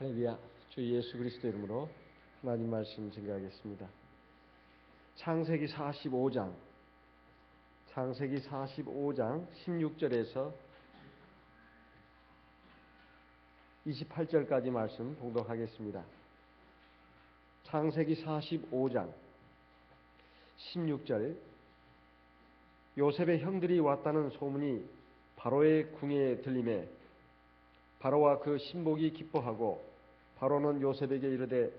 할렐루야. 주 예수 그리스도 이름으로 하나님 말씀 증거하겠습니다. 창세기 45장 16절에서 28절까지 말씀 봉독하겠습니다. 창세기 45장 16절. 요셉의 형들이 왔다는 소문이 바로의 궁에 들림에 바로와 그 신복이 기뻐하고 바로는 요셉에게 이르되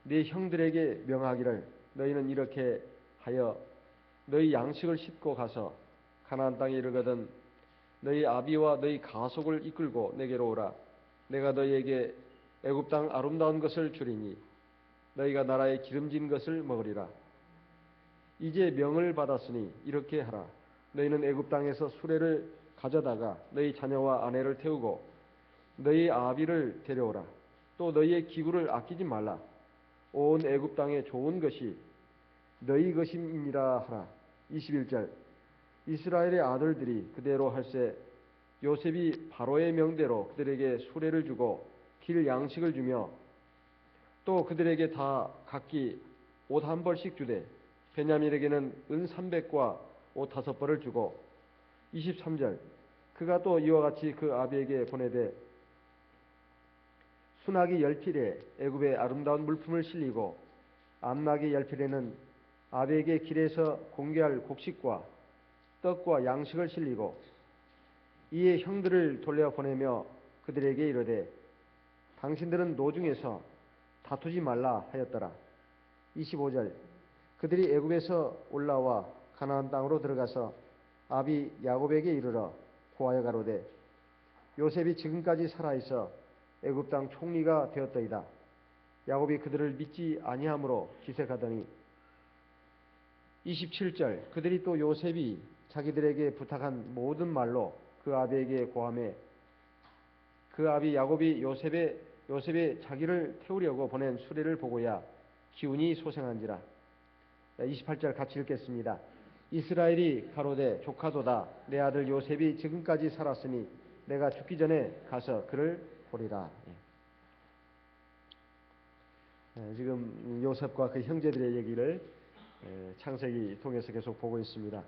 네 형들에게 명하기를 너희는 이렇게 하여 너희 양식을 싣고 가서 가나안 땅에 이르거든 너희 아비와 너희 가속을 이끌고 내게로 오라. 내가 너희에게 애굽 땅 아름다운 것을 주리니 너희가 나라의 기름진 것을 먹으리라. 이제 명을 받았으니 이렇게 하라. 너희는 애굽 땅에서 수레를 가져다가 너희 자녀와 아내를 태우고 너희 아비를 데려오라. 또 너희의 기구를 아끼지 말라. 온 애굽 땅에 좋은 것이 너희 것임이니라 하라. 21절. 이스라엘의 아들들이 그대로 할세 요셉이 바로의 명대로 그들에게 수레를 주고 길 양식을 주며 또 그들에게 다 각기 옷 한 벌씩 주되 베냐민에게는 은 300과 옷 5벌을 주고 23절. 그가 또 이와 같이 그 아비에게 보내되 순하기 10필에 애굽의 아름다운 물품을 실리고 암나기 10필에는 아비에게 길에서 공개할 곡식과 떡과 양식을 실리고 이에 형들을 돌려보내며 그들에게 이르되 당신들은 노중에서 다투지 말라 하였더라. 25절. 그들이 애굽에서 올라와 가나안 땅으로 들어가서 아비 야곱에게 이르러 고하여 가로되 요셉이 지금까지 살아있어 애굽 땅 총리가 되었더이다. 야곱이 그들을 믿지 아니하므로 기색하더니 27절. 그들이 또 요셉이 자기들에게 부탁한 모든 말로 그 아비에게 고하매 그 아비 야곱이 요셉의 자기를 태우려고 보낸 수레를 보고야 기운이 소생한지라. 28절 같이 읽겠습니다. 이스라엘이 가로되 조카도다. 내 아들 요셉이 지금까지 살았으니 내가 죽기 전에 가서 그를 보리라. 지금 요셉과 그 형제들의 얘기를 창세기 통해서 계속 보고 있습니다.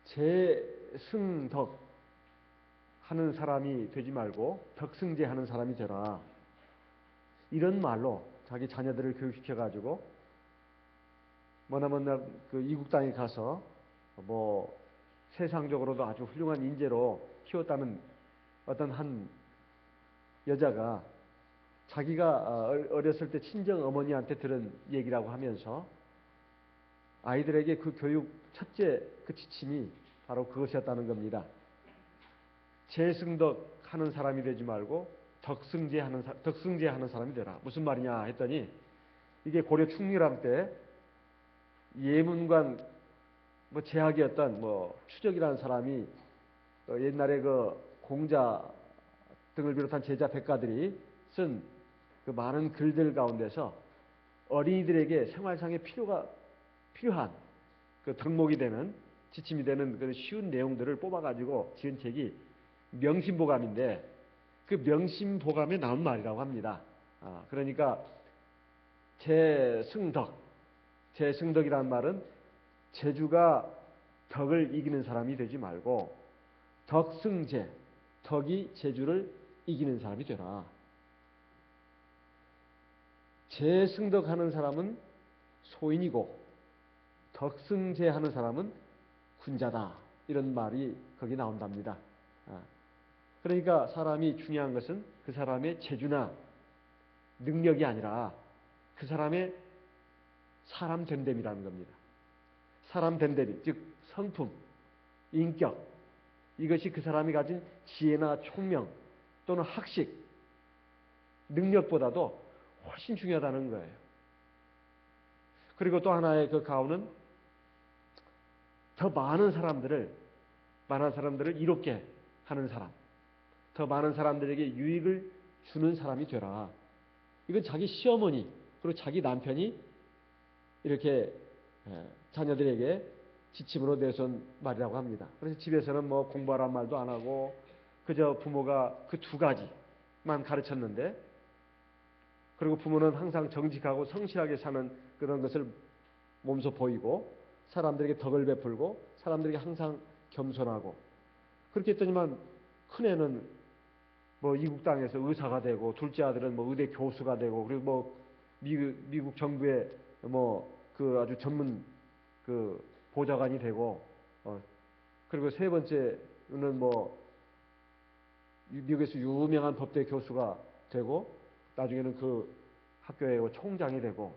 재승덕 하는 사람이 되지 말고 덕승제하는 사람이 되라. 이런 말로 자기 자녀들을 교육시켜가지고 머나먼 그 이국 땅에 가서 뭐 세상적으로도 아주 훌륭한 인재로 키웠다는 어떤 한 여자가 자기가 어렸을 때 친정 어머니한테 들은 얘기라고 하면서 아이들에게 그 교육 첫째 그 지침이 바로 그것이었다는 겁니다. 재승덕 하는 사람이 되지 말고 덕승제하는 사람이 되라. 무슨 말이냐 했더니 이게 고려 충렬함 때 예문관 제학이었던 추적이라는 사람이 옛날에 그 공자 등을 비롯한 제자 백가들이 쓴 그 많은 글들 가운데서 어린이들에게 생활상에 필요한 그 덕목이 되는 지침이 되는 그 쉬운 내용들을 뽑아가지고 지은 책이 명심보감인데 그 명심보감에 나온 말이라고 합니다. 그러니까 재승덕이라는 말은 재주가 덕을 이기는 사람이 되지 말고 덕승제, 덕이 재주를 이기는 사람이 되라. 재승덕하는 사람은 소인이고 덕승제하는 사람은 군자다. 이런 말이 거기 나온답니다. 그러니까 사람이 중요한 것은 그 사람의 재주나 능력이 아니라 그 사람의 사람 됨됨이라는 겁니다. 사람 됨됨이, 즉 성품, 인격, 이것이 그 사람이 가진 지혜나 총명 또는 학식, 능력보다도 훨씬 중요하다는 거예요. 그리고 또 하나의 그 가오는 더 많은 사람들을 이롭게 하는 사람, 더 많은 사람들에게 유익을 주는 사람이 되라. 이건 자기 시어머니 그리고 자기 남편이 이렇게 자녀들에게 지침으로 내세운 말이라고 합니다. 그래서 집에서는 뭐 공부하란 말도 안 하고 그저 부모가 그 두 가지만 가르쳤는데, 그리고 부모는 항상 정직하고 성실하게 사는 그런 것을 몸소 보이고 사람들에게 덕을 베풀고 사람들에게 항상 겸손하고, 그렇게 했더니만 큰애는 뭐 이국 땅에서 의사가 되고, 둘째 아들은 뭐 의대 교수가 되고, 그리고 뭐 미국 정부의 뭐 그 아주 전문 그 보좌관이 되고, 그리고 세 번째는 뭐 미국에서 유명한 법대 교수가 되고, 나중에는 그 학교의 총장이 되고,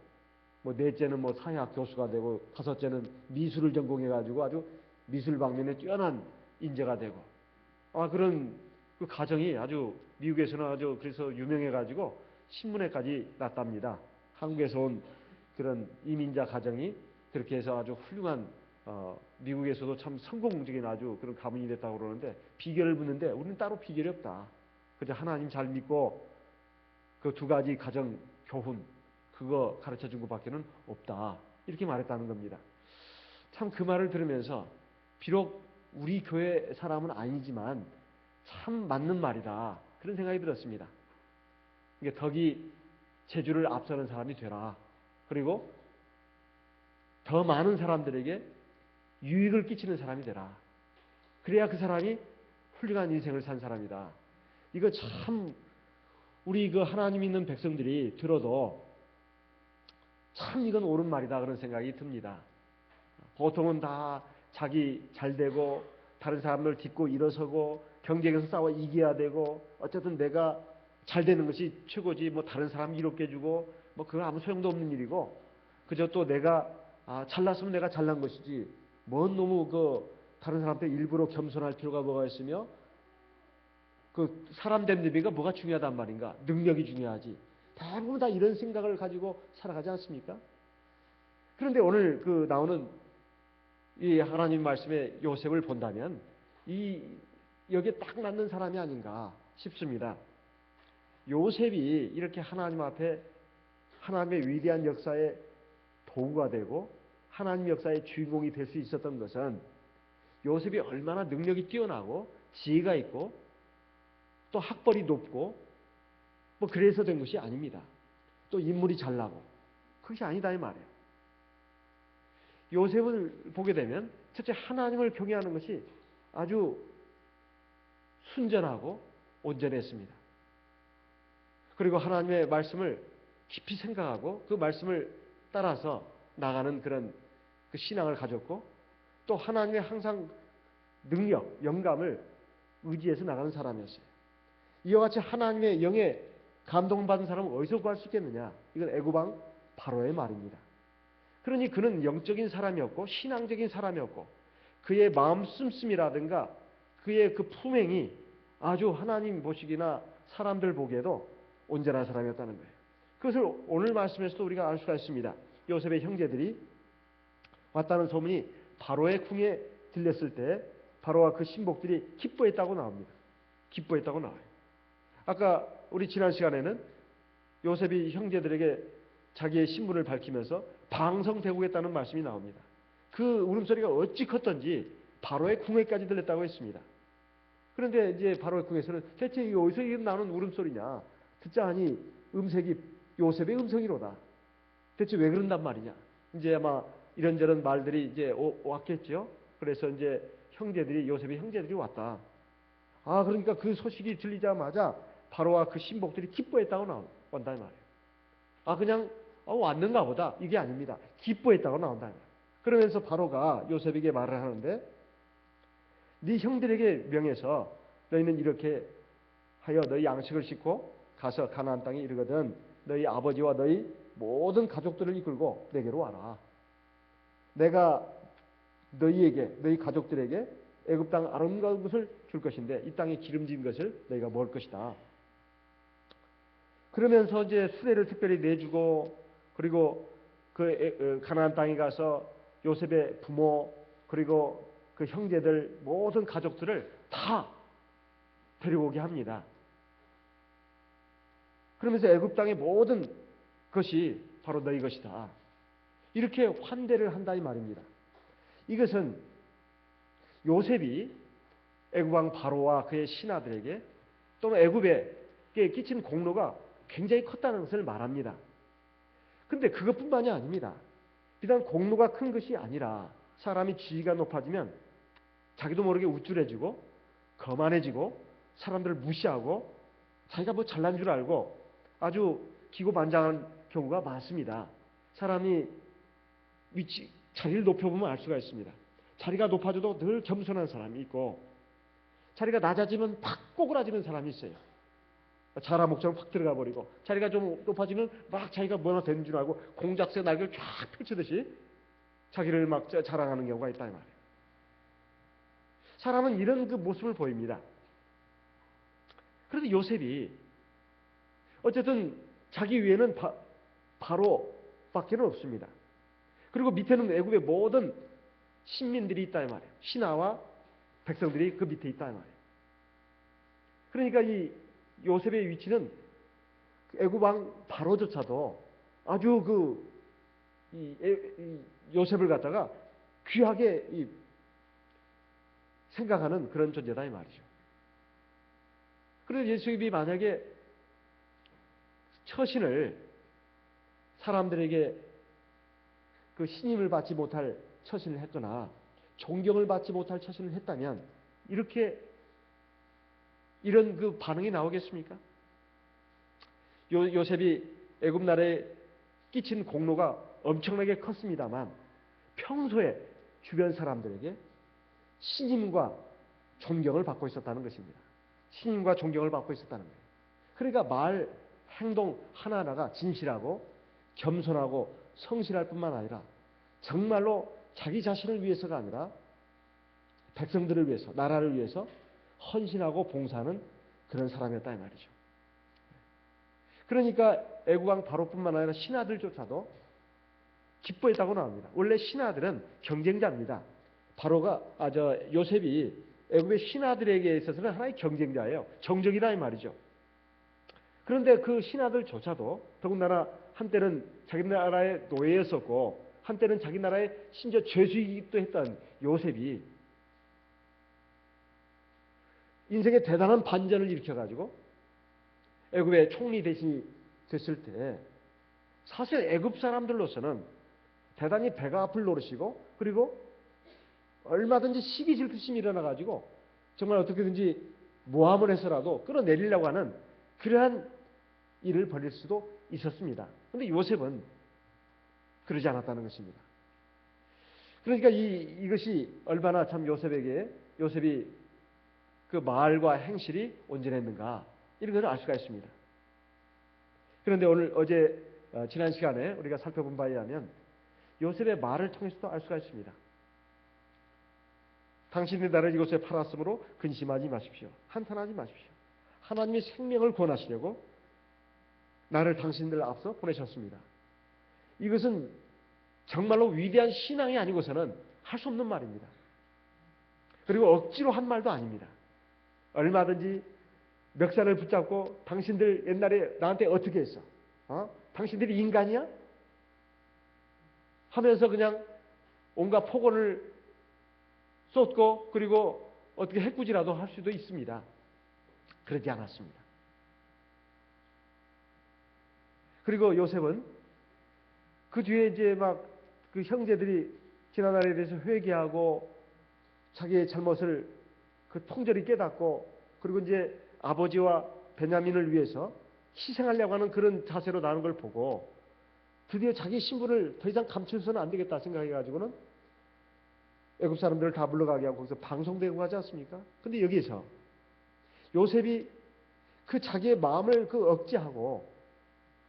뭐 넷째는 뭐 사회학 교수가 되고, 다섯째는 미술을 전공해 가지고 아주 미술 방면에 뛰어난 인재가 되고, 그런 그 가정이 아주 미국에서는 아주 그래서 유명해 가지고 신문에까지 났답니다. 한국에서 온 그런 이민자 가정이 그렇게 해서 아주 훌륭한 미국에서도 참 성공적인 아주 그런 가문이 됐다고 그러는데, 비결을 묻는데 우리는 따로 비결이 없다. 그저 하나님 잘 믿고 그 두 가지 가정 교훈 그거 가르쳐 준 것밖에는 없다. 이렇게 말했다는 겁니다. 참 그 말을 들으면서 비록 우리 교회 사람은 아니지만 참 맞는 말이다. 그런 생각이 들었습니다. 이게 덕이 재주를 앞서는 사람이 되라. 그리고 더 많은 사람들에게 유익을 끼치는 사람이 되라. 그래야 그 사람이 훌륭한 인생을 산 사람이다. 이거 참 우리 그 하나님 믿는 백성들이 들어도 참 이건 옳은 말이다 그런 생각이 듭니다. 보통은 다 자기 잘 되고 다른 사람들 딛고 일어서고 경쟁에서 싸워 이겨야 되고 어쨌든 내가 잘 되는 것이 최고지, 뭐 다른 사람 이롭게 해주고 뭐 그거 아무 소용도 없는 일이고, 그저 또 내가 잘났으면 내가 잘난 것이지 뭔 너무 그 다른 사람한테 일부러 겸손할 필요가 뭐가 있으며, 그 사람 됨됨이가 뭐가 중요하단 말인가? 능력이 중요하지. 대부분 다 이런 생각을 가지고 살아가지 않습니까? 그런데 오늘 그 나오는 이 하나님 말씀의 요셉을 본다면 여기에 딱 맞는 사람이 아닌가 싶습니다. 요셉이 이렇게 하나님 앞에 하나님의 위대한 역사의 도구가 되고 하나님 역사의 주인공이 될 수 있었던 것은 요셉이 얼마나 능력이 뛰어나고 지혜가 있고 또 학벌이 높고 뭐 그래서 된 것이 아닙니다. 또 인물이 잘나고 그것이 아니다 이 말이에요. 요셉을 보게 되면 첫째 하나님을 경외하는 것이 아주 순전하고 온전했습니다. 그리고 하나님의 말씀을 깊이 생각하고 그 말씀을 따라서 나가는 그런 그 신앙을 가졌고, 또 하나님의 항상 능력, 영감을 의지해서 나가는 사람이었어요. 이와 같이 하나님의 영에 감동받은 사람은 어디서 구할 수 있겠느냐? 이건 애굽왕 바로의 말입니다. 그러니 그는 영적인 사람이었고 신앙적인 사람이었고 그의 마음 씀씀이라든가 그의 그 품행이 아주 하나님 보시기나 사람들 보기에도 온전한 사람이었다는 거예요. 그것을 오늘 말씀에서도 우리가 알 수가 있습니다. 요셉의 형제들이 왔다는 소문이 바로의 궁에 들렸을 때 바로와 그 신복들이 기뻐했다고 나옵니다. 기뻐했다고 나와요. 아까 우리 지난 시간에는 요셉이 형제들에게 자기의 신분을 밝히면서 방성되고겠다는 말씀이 나옵니다. 그 울음소리가 어찌 컸던지 바로의 궁에까지 들렸다고 했습니다. 그런데 이제 바로의 궁에서는 대체 어디서 나는 울음소리냐? 듣자 하니 음색이 요셉의 음성이로다. 대체 왜 그런단 말이냐? 이제 아마 이런저런 말들이 이제 왔겠죠. 그래서 이제 요셉의 형제들이 왔다. 그러니까 그 소식이 들리자마자 바로와 그 신복들이 기뻐했다고 나온다 말이에요. 그냥 왔는가 보다. 이게 아닙니다. 기뻐했다고 나온다. 그러면서 바로가 요셉에게 말을 하는데, 네 형들에게 명해서 너희는 이렇게 하여 너희 양식을 싣고 가서 가나안 땅에 이르거든 너희 아버지와 너희 모든 가족들을 이끌고 내게로 와라. 내가 너희 가족들에게 애굽 땅 아름다운 것을 줄 것인데 이 땅에 기름진 것을 너희가 먹을 것이다. 그러면서 이제 수레를 특별히 내주고, 그리고 그 가나안 땅에 가서 요셉의 부모 그리고 그 형제들 모든 가족들을 다 데려오게 합니다. 그러면서 애굽 땅의 모든 것이 바로 너희 것이다. 이렇게 환대를 한다 이 말입니다. 이것은 요셉이 애굽 왕 바로와 그의 신하들에게 또는 애굽에 끼친 공로가 굉장히 컸다는 것을 말합니다. 그런데 그것뿐만이 아닙니다. 비단 공로가 큰 것이 아니라 사람이 지위가 높아지면 자기도 모르게 우쭐해지고 거만해지고 사람들을 무시하고 자기가 뭐 잘난 줄 알고 아주 기고만장한 경우가 많습니다. 사람이 자리를 높여보면 알 수가 있습니다. 자리가 높아져도 늘 겸손한 사람이 있고 자리가 낮아지면 팍 꼬그라지는 사람이 있어요. 자라 목처럼 확 들어가 버리고 자리가 좀 높아지면 막 자기가 뭐나 되는 줄 알고 공작새 날개를 쫙 펼치듯이 자기를 막 자랑하는 경우가 있다 이 말이에요. 사람은 이런 그 모습을 보입니다. 그런데 요셉이 어쨌든 자기 위에는 바로밖에는 없습니다. 그리고 밑에는 애굽의 모든 신민들이 있다 이 말이에요. 신하와 백성들이 그 밑에 있다 이 말이에요. 그러니까 이 요셉의 위치는 애굽 왕 바로조차도 아주 요셉을 갖다가 귀하게 생각하는 그런 존재다 이 말이죠. 그래서 요셉이 만약에 처신을 사람들에게 그 신임을 받지 못할 처신을 했거나 존경을 받지 못할 처신을 했다면 이런 그 반응이 나오겠습니까? 요셉이 애굽 나라에 끼친 공로가 엄청나게 컸습니다만 평소에 주변 사람들에게 신임과 존경을 받고 있었다는 것입니다. 신임과 존경을 받고 있었다는 거예요. 그러니까 말, 행동 하나하나가 진실하고 겸손하고 성실할 뿐만 아니라 정말로 자기 자신을 위해서가 아니라 백성들을 위해서, 나라를 위해서 헌신하고 봉사하는 그런 사람이었다 이 말이죠. 그러니까 애굽 왕 바로뿐만 아니라 신하들조차도 기뻐했다고 나옵니다. 원래 신하들은 경쟁자입니다. 요셉이 애굽의 신하들에게 있어서는 하나의 경쟁자예요. 정적이라 이 말이죠. 그런데 그 신하들조차도 더군다나 한때는 자기 나라의 노예였었고 한때는 자기 나라의 심지어 죄수이기도 했던 요셉이 인생에 대단한 반전을 일으켜가지고 애굽의 총리 대신이 됐을 때 사실 애굽 사람들로서는 대단히 배가 아플 노릇이고 그리고 얼마든지 시기 질투심이 일어나가지고 정말 어떻게든지 모함을 해서라도 끌어내리려고 하는 그러한 일을 벌일 수도 있었습니다. 그런데 요셉은 그러지 않았다는 것입니다. 그러니까 이것이 얼마나 참 요셉이 그 말과 행실이 온전했는가 이런 것을 알 수가 있습니다. 그런데 지난 시간에 우리가 살펴본 바에 의하면 요셉의 말을 통해서도 알 수가 있습니다. 당신의 나를 이곳에 팔았으므로 근심하지 마십시오. 한탄하지 마십시오. 하나님이 생명을 구원하시려고 나를 당신들 앞서 보내셨습니다. 이것은 정말로 위대한 신앙이 아니고서는 할 수 없는 말입니다. 그리고 억지로 한 말도 아닙니다. 얼마든지 멱살을 붙잡고 당신들 옛날에 나한테 어떻게 했어? 당신들이 인간이야? 하면서 그냥 온갖 폭언을 쏟고 그리고 어떻게 해꾸지라도 할 수도 있습니다. 그러지 않았습니다. 그리고 요셉은 그 뒤에 이제 막 그 형제들이 지난 날에 대해서 회개하고 자기의 잘못을 그 통절히 깨닫고 그리고 이제 아버지와 베냐민을 위해서 희생하려고 하는 그런 자세로 나오는 걸 보고 드디어 자기 신분을 더 이상 감춰서는 안 되겠다 생각해가지고는 애굽 사람들을 다 불러가게 하고 거기서 방송되고 하지 않습니까? 근데 여기에서 요셉이 그 자기의 마음을 그 억제하고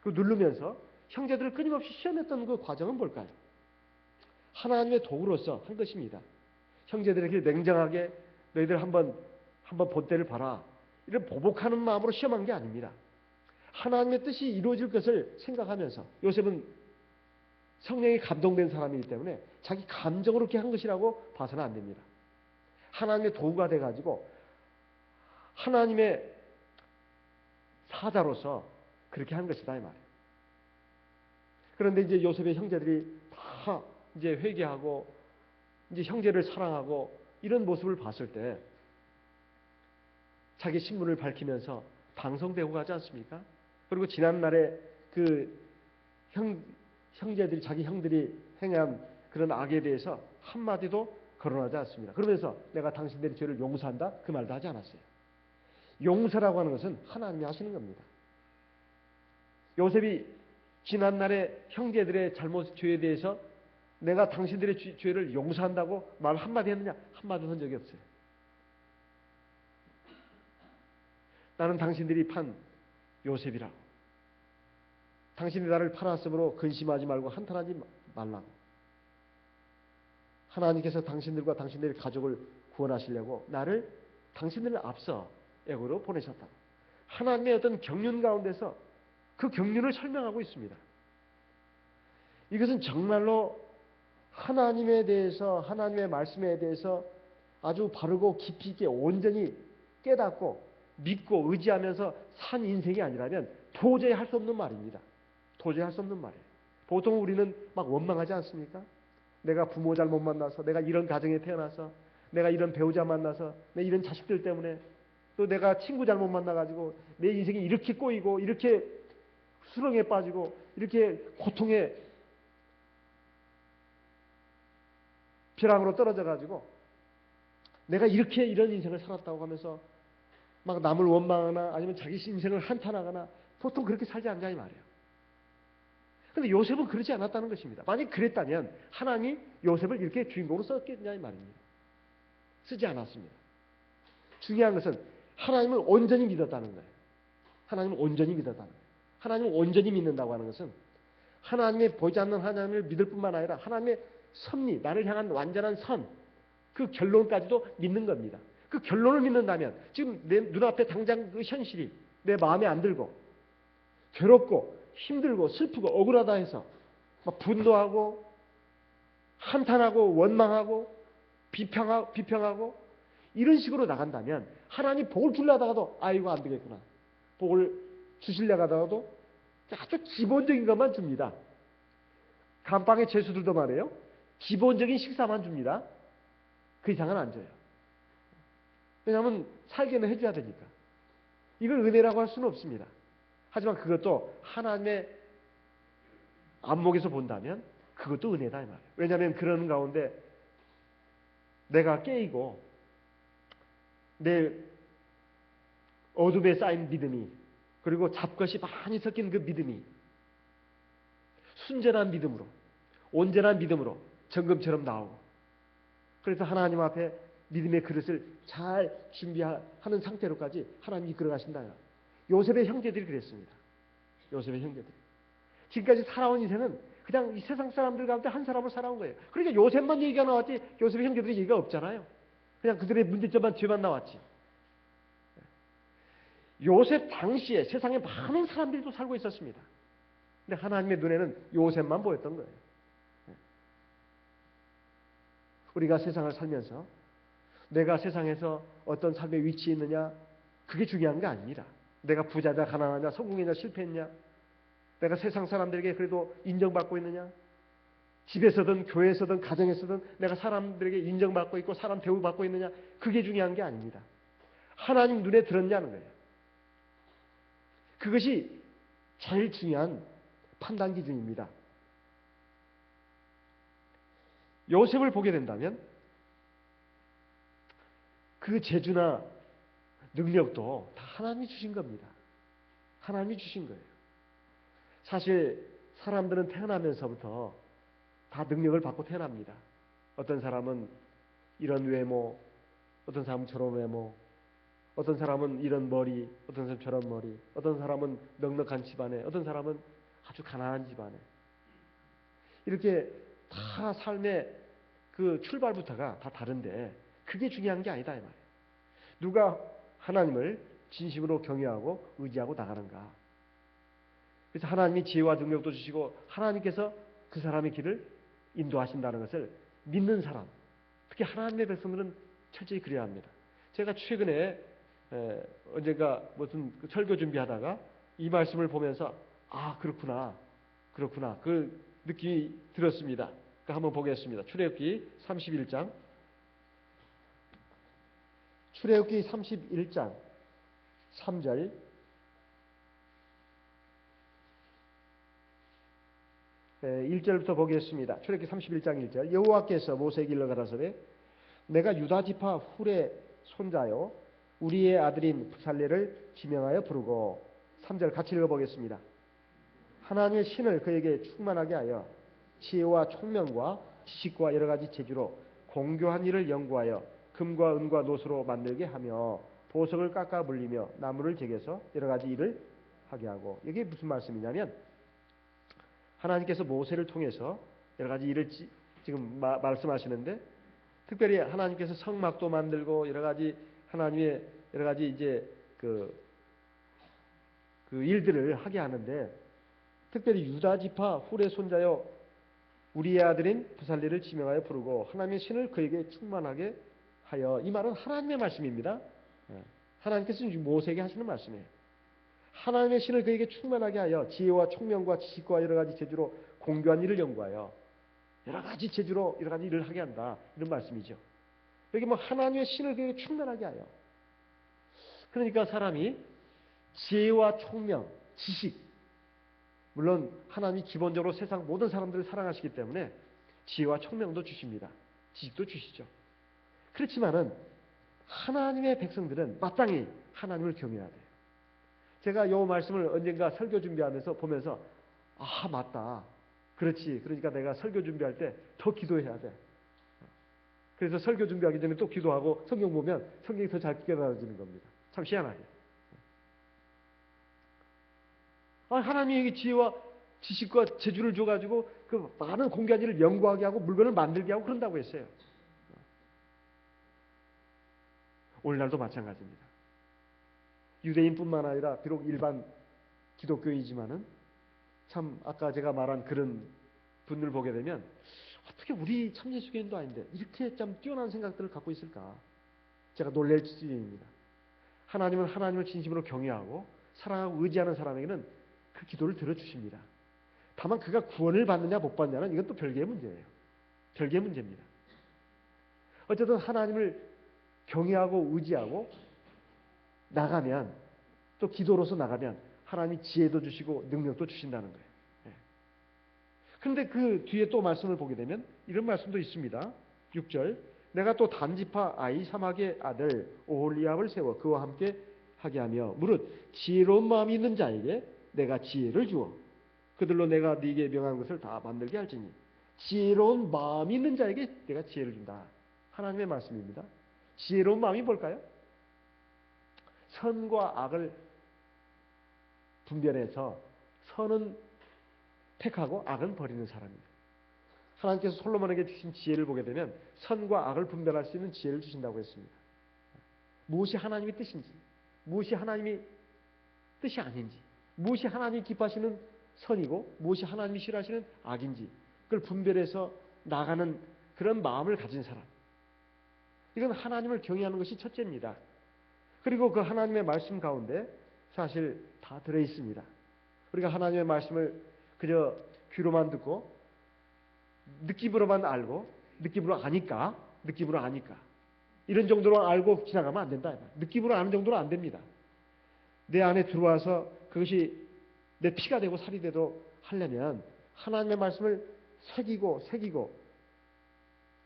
그 누르면서 형제들을 끊임없이 시험했던 그 과정은 뭘까요? 하나님의 도구로서 한 것입니다. 형제들에게 냉정하게 너희들 한번 본때를 봐라. 이런 보복하는 마음으로 시험한 게 아닙니다. 하나님의 뜻이 이루어질 것을 생각하면서 요셉은 성령이 감동된 사람이기 때문에 자기 감정으로 그렇게 한 것이라고 봐서는 안 됩니다. 하나님의 도구가 돼가지고 하나님의 사자로서 그렇게 한 것이다 이 말이에요. 그런데 이제 요셉의 형제들이 다 이제 회개하고 이제 형제를 사랑하고 이런 모습을 봤을 때 자기 신분을 밝히면서 방송되고 가지 않습니까? 그리고 지난날에 그 형제들이 자기 형들이 행한 그런 악에 대해서 한마디도 거론하지 않습니다. 그러면서 내가 당신들의 죄를 용서한다 그 말도 하지 않았어요. 용서라고 하는 것은 하나님이 하시는 겁니다. 요셉이 지난날에 형제들의 잘못 죄에 대해서 내가 당신들의 죄를 용서한다고 말 한마디 했느냐? 한마디 한 적이 없어요. 나는 당신들이 판 요셉이라고. 당신이 나를 팔았으므로 근심하지 말고 한탄하지 말라고. 하나님께서 당신들과 당신들의 가족을 구원하시려고 나를 당신들을 앞서 애고로 보내셨다고. 하나님의 어떤 경륜 가운데서 그 경륜을 설명하고 있습니다. 이것은 정말로 하나님에 대해서, 하나님의 말씀에 대해서 아주 바르고 깊이 있게 온전히 깨닫고 믿고 의지하면서 산 인생이 아니라면 도저히 할 수 없는 말입니다. 도저히 할 수 없는 말이에요. 보통 우리는 막 원망하지 않습니까? 내가 부모 잘못 만나서, 내가 이런 가정에 태어나서, 내가 이런 배우자 만나서, 내 이런 자식들 때문에, 또 내가 친구 잘못 만나가지고 내 인생이 이렇게 꼬이고 이렇게 수렁에 빠지고 이렇게 고통에 벼랑으로 떨어져가지고 내가 이렇게 이런 인생을 살았다고 하면서 막 남을 원망하거나 아니면 자기 인생을 한탄하거나 보통 그렇게 살지 않냐 이 말이에요. 그런데 요셉은 그러지 않았다는 것입니다. 만약 그랬다면 하나님이 요셉을 이렇게 주인공으로 썼겠냐 이 말입니다. 쓰지 않았습니다. 중요한 것은 하나님을 온전히 믿었다는 거예요. 하나님을 온전히 믿었다는 거예요. 하나님을 온전히 믿는다고 하는 것은 하나님의 보이지 않는 하나님을 믿을 뿐만 아니라 하나님의 섭리, 나를 향한 완전한 선, 그 결론까지도 믿는 겁니다. 그 결론을 믿는다면 지금 내 눈앞에 당장 그 현실이 내 마음에 안 들고 괴롭고 힘들고 슬프고 억울하다 해서 막 분노하고 한탄하고 원망하고 비평하고 이런 식으로 나간다면 하나님 복을 주려다가도 아이고 안 되겠구나. 복을 주시려고 하다가도 아주 기본적인 것만 줍니다. 감방의 죄수들도 말이에요. 기본적인 식사만 줍니다. 그 이상은 안 줘요. 왜냐하면 살게는 해줘야 되니까. 이걸 은혜라고 할 수는 없습니다. 하지만 그것도 하나님의 안목에서 본다면 그것도 은혜다 이 말이에요. 왜냐하면 그런 가운데 내가 깨이고 내 어둠에 쌓인 믿음이 그리고 잡것이 많이 섞인 그 믿음이 순전한 믿음으로 온전한 믿음으로 정금처럼 나오고 그래서 하나님 앞에 믿음의 그릇을 잘 준비하는 상태로까지 하나님이 이끌어가신다. 요셉의 형제들이 그랬습니다. 요셉의 형제들. 지금까지 살아온 인생은 그냥 이 세상 사람들 가운데 한 사람을 살아온 거예요. 그러니까 요셉만 얘기가 나왔지 요셉의 형제들이 얘기가 없잖아요. 그냥 그들의 문제점만 죄만 나왔지. 요셉 당시에 세상에 많은 사람들이 또 살고 있었습니다. 근데 하나님의 눈에는 요셉만 보였던 거예요. 우리가 세상을 살면서 내가 세상에서 어떤 삶의 위치에 있느냐 그게 중요한 게 아닙니다. 내가 부자냐 가난하냐 성공했냐 실패했냐 내가 세상 사람들에게 그래도 인정받고 있느냐 집에서든 교회에서든 가정에서든 내가 사람들에게 인정받고 있고 사람 대우받고 있느냐 그게 중요한 게 아닙니다. 하나님 눈에 들었냐는 거예요. 그것이 제일 중요한 판단 기준입니다. 요셉을 보게 된다면 그 재주나 능력도 다 하나님이 주신 겁니다. 하나님이 주신 거예요. 사실 사람들은 태어나면서부터 다 능력을 받고 태어납니다. 어떤 사람은 이런 외모, 어떤 사람은 저런 외모, 어떤 사람은 이런 머리, 어떤 사람은 저런 머리, 어떤 사람은 넉넉한 집안에, 어떤 사람은 아주 가난한 집안에. 이렇게 다 삶의 그 출발부터가 다 다른데 그게 중요한 게 아니다 이 말이에요. 누가 하나님을 진심으로 경외하고 의지하고 나가는가. 그래서 하나님이 지혜와 능력도 주시고 하나님께서 그 사람의 길을 인도하신다는 것을 믿는 사람, 특히 하나님의 백성들은 철저히 그래야 합니다. 제가 최근에 언젠가 무슨 설교 준비하다가 이 말씀을 보면서 아 그렇구나 그 느낌이 들었습니다. 한번 보겠습니다. 출애굽기 31장. 출애굽기 31장 3절. 1절부터 보겠습니다. 출애굽기 31장 1절. 여호와께서 모세에게 일러 가라사대 내가 유다 지파 훌의 손자요 우리의 아들인 부살레를 지명하여 부르고 3절 같이 읽어보겠습니다. 하나님의 신을 그에게 충만하게 하여 지혜와 총명과 지식과 여러 가지 재주로 공교한 일을 연구하여 금과 은과 노수로 만들게 하며 보석을 깎아 물리며 나무를 제게서 여러 가지 일을 하게 하고. 이게 무슨 말씀이냐면 하나님께서 모세를 통해서 여러 가지 일을 지금 말씀하시는데, 특별히 하나님께서 성막도 만들고 여러 가지 하나님의 여러 가지 이제 그 일들을 하게 하는데, 특별히 유다 지파 훌의 손자여 우리의 아들인 부살레를 지명하여 부르고 하나님의 신을 그에게 충만하게 하여. 이 말은 하나님의 말씀입니다. 하나님께서 모세에게 하시는 말씀이에요. 하나님의 신을 그에게 충만하게 하여 지혜와 총명과 지식과 여러 가지 재주로 공교한 일을 연구하여 여러 가지 재주로 여러 가지 일을 하게 한다, 이런 말씀이죠. 여기 하나님의 신을 그에게 충만하게 하여. 그러니까 사람이 지혜와 총명, 지식, 물론 하나님이 기본적으로 세상 모든 사람들을 사랑하시기 때문에 지혜와 총명도 주십니다. 지식도 주시죠. 그렇지만은 하나님의 백성들은 마땅히 하나님을 경외해야 돼요. 제가 이 말씀을 언젠가 설교 준비하면서 보면서 맞다. 그렇지. 그러니까 내가 설교 준비할 때 더 기도해야 돼. 그래서 설교 준비하기 전에 또 기도하고 성경 보면 성경이 더 잘 깨달아지는 겁니다. 참 희한하게. 하나님이 여기 지혜와 지식과 재주를 줘가지고 그 많은 공개한 일을 연구하게 하고 물건을 만들게 하고 그런다고 했어요. 오늘날도 마찬가지입니다. 유대인뿐만 아니라 비록 일반 기독교이지만은 참 아까 제가 말한 그런 분을 보게 되면 어떻게 우리 참예수교인도 아닌데 이렇게 참 뛰어난 생각들을 갖고 있을까? 제가 놀랄 지경입니다. 하나님은 하나님을 진심으로 경외하고 사랑하고 의지하는 사람에게는 그 기도를 들어주십니다. 다만 그가 구원을 받느냐 못 받느냐는 이건 또 별개의 문제예요. 별개의 문제입니다. 어쨌든 하나님을 경외하고 의지하고 나가면, 또 기도로서 나가면 하나님이 지혜도 주시고 능력도 주신다는 거예요. 그런데 그 뒤에 또 말씀을 보게 되면 이런 말씀도 있습니다. 6절. 내가 또 단지파 아히사막의 아들 오홀리압을 세워 그와 함께 하게 하며 무릇 지혜로운 마음이 있는 자에게 내가 지혜를 주어 그들로 내가 네게 명한 것을 다 만들게 할지니. 지혜로운 마음이 있는 자에게 내가 지혜를 준다. 하나님의 말씀입니다. 지혜로운 마음이 뭘까요? 선과 악을 분별해서 선은 택하고 악은 버리는 사람입니다. 하나님께서 솔로몬에게 주신 지혜를 보게 되면 선과 악을 분별할 수 있는 지혜를 주신다고 했습니다. 무엇이 하나님의 뜻인지, 무엇이 하나님의 뜻이 아닌지, 무엇이 하나님이 기뻐하시는 선이고 무엇이 하나님이 싫어하시는 악인지, 그걸 분별해서 나가는 그런 마음을 가진 사람, 이건 하나님을 경외하는 것이 첫째입니다. 그리고 그 하나님의 말씀 가운데 사실 다 들어있습니다. 우리가 하나님의 말씀을 그저 귀로만 듣고 느낌으로만 알고 느낌으로 아니까 이런 정도로 알고 지나가면 안 된다. 느낌으로 아는 정도는 안 됩니다. 내 안에 들어와서 그것이 내 피가 되고 살이 되도록 하려면 하나님의 말씀을 새기고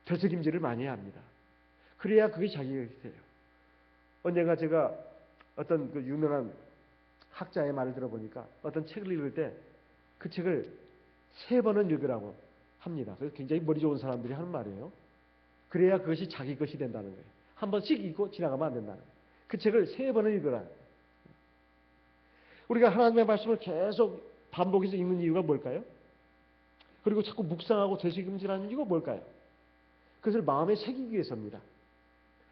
되새김질을 많이 해야 합니다. 그래야 그게 자기가 돼요. 언젠가 제가 어떤 그 유명한 학자의 말을 들어보니까 어떤 책을 읽을 때 그 책을 3번은 읽으라고 합니다. 그래서 굉장히 머리 좋은 사람들이 하는 말이에요. 그래야 그것이 자기 것이 된다는 거예요. 한 번씩 읽고 지나가면 안 된다는 거예요. 그 책을 3번은 읽으라. 우리가 하나님의 말씀을 계속 반복해서 읽는 이유가 뭘까요? 그리고 자꾸 묵상하고 되새김질하는 이유가 뭘까요? 그것을 마음에 새기기 위해서입니다.